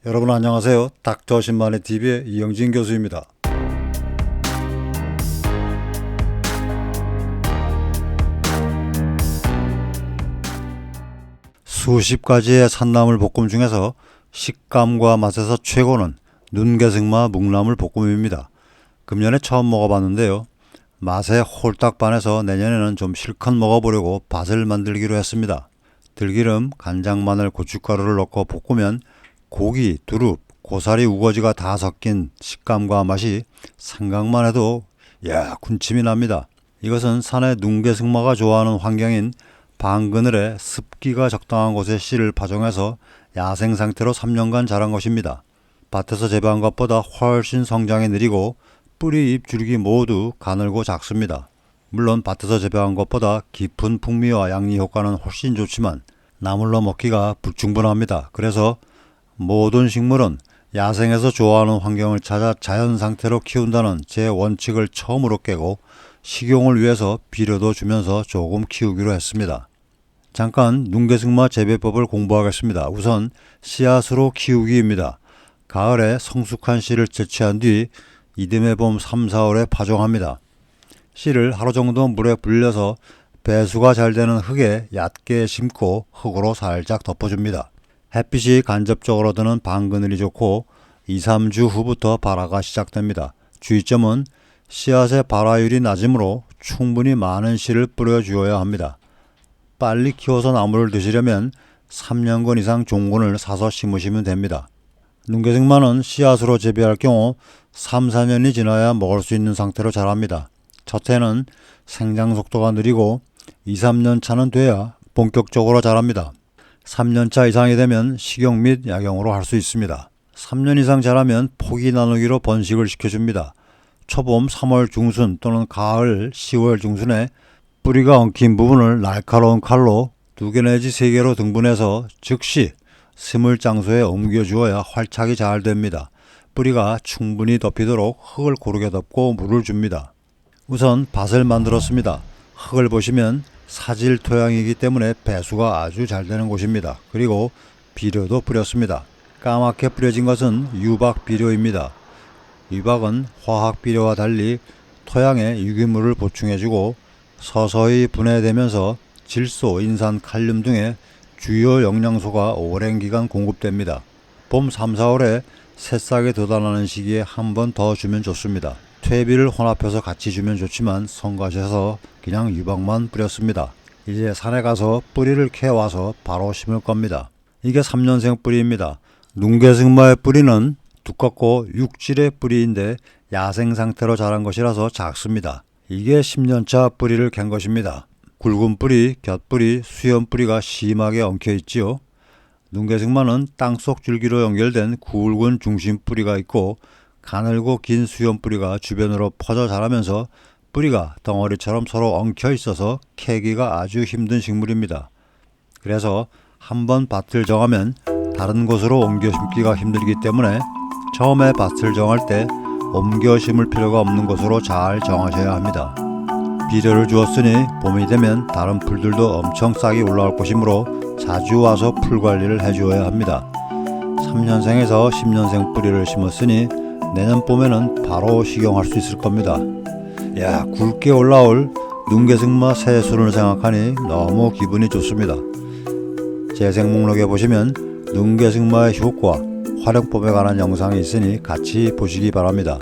여러분 안녕하세요. 닥터 신만의 TV의 이영진 교수입니다. 수십 가지의 산나물 볶음 중에서 식감과 맛에서 최고는 눈개승마 묵나물 볶음입니다. 금년에 처음 먹어봤는데요. 맛에 홀딱 반해서 내년에는 좀 실컷 먹어보려고 밭을 만들기로 했습니다. 들기름, 간장, 마늘, 고춧가루를 넣고 볶으면 고기, 두릅, 고사리, 우거지가 다 섞인 식감과 맛이 생각만 해도 군침이 납니다. 이것은 산의 눈개승마가 좋아하는 환경인 방그늘에 습기가 적당한 곳에 씨를 파종해서 야생 상태로 3년간 자란 것입니다. 밭에서 재배한 것보다 훨씬 성장이 느리고 뿌리, 잎, 줄기 모두 가늘고 작습니다. 물론 밭에서 재배한 것보다 깊은 풍미와 양리 효과는 훨씬 좋지만 나물로 먹기가 불충분합니다. 그래서 모든 식물은 야생에서 좋아하는 환경을 찾아 자연 상태로 키운다는 제 원칙을 처음으로 깨고 식용을 위해서 비료도 주면서 조금 키우기로 했습니다. 잠깐 눈개승마 재배법을 공부하겠습니다. 우선 씨앗으로 키우기입니다. 가을에 성숙한 씨를 채취한 뒤 이듬해 봄 3, 4월에 파종합니다. 씨를 하루 정도 물에 불려서 배수가 잘 되는 흙에 얕게 심고 흙으로 살짝 덮어줍니다. 햇빛이 간접적으로 드는 방그늘이 좋고 2, 3주 후부터 발화가 시작됩니다. 주의점은 씨앗의 발화율이 낮으므로 충분히 많은 씨를 뿌려주어야 합니다. 빨리 키워서 나무를 드시려면 3년근 이상 종근을 사서 심으시면 됩니다. 눈개승마는 씨앗으로 재배할 경우 3, 4년이 지나야 먹을 수 있는 상태로 자랍니다. 첫 해는 생장 속도가 느리고 2, 3년 차는 돼야 본격적으로 자랍니다. 3년차 이상이 되면 식용 및 약용으로 할 수 있습니다. 3년 이상 자라면 포기 나누기로 번식을 시켜줍니다. 초봄 3월 중순 또는 가을 10월 중순에 뿌리가 엉킨 부분을 날카로운 칼로 2개 내지 3개로 등분해서 즉시 심을 장소에 옮겨주어야 활착이 잘 됩니다. 뿌리가 충분히 덮이도록 흙을 고르게 덮고 물을 줍니다. 우선 밭을 만들었습니다. 흙을 보시면 사질 토양이기 때문에 배수가 아주 잘 되는 곳입니다. 그리고 비료도 뿌렸습니다. 까맣게 뿌려진 것은 유박 비료입니다. 유박은 화학 비료와 달리 토양에 유기물을 보충해주고 서서히 분해되면서 질소, 인산, 칼륨 등의 주요 영양소가 오랜 기간 공급됩니다. 봄 3, 4월에 새싹이 돋아나는 시기에 한 번 더 주면 좋습니다. 퇴비를 혼합해서 같이 주면 좋지만 성가셔서 그냥 유박만 뿌렸습니다. 이제 산에 가서 뿌리를 캐와서 바로 심을 겁니다. 이게 3년생 뿌리입니다. 눈개승마의 뿌리는 두껍고 육질의 뿌리인데 야생 상태로 자란 것이라서 작습니다. 이게 10년차 뿌리를 캔 것입니다. 굵은 뿌리, 곁뿌리, 수염 뿌리가 심하게 엉켜 있지요. 눈개승마는 땅속 줄기로 연결된 굵은 중심 뿌리가 있고 가늘고 긴 수염 뿌리가 주변으로 퍼져 자라면서 뿌리가 덩어리처럼 서로 엉켜 있어서 캐기가 아주 힘든 식물입니다. 그래서 한번 밭을 정하면 다른 곳으로 옮겨 심기가 힘들기 때문에 처음에 밭을 정할 때 옮겨 심을 필요가 없는 곳으로 잘 정하셔야 합니다. 비료를 주었으니 봄이 되면 다른 풀들도 엄청 싹이 올라올 것이므로 자주 와서 풀 관리를 해주어야 합니다. 3년생에서 10년생 뿌리를 심었으니 내년 봄에는 바로 식용할 수 있을 겁니다. 굵게 올라올 눈개승마 새순을 생각하니 너무 기분이 좋습니다. 재생 목록에 보시면 눈개승마의 효과, 활용법에 관한 영상이 있으니 같이 보시기 바랍니다.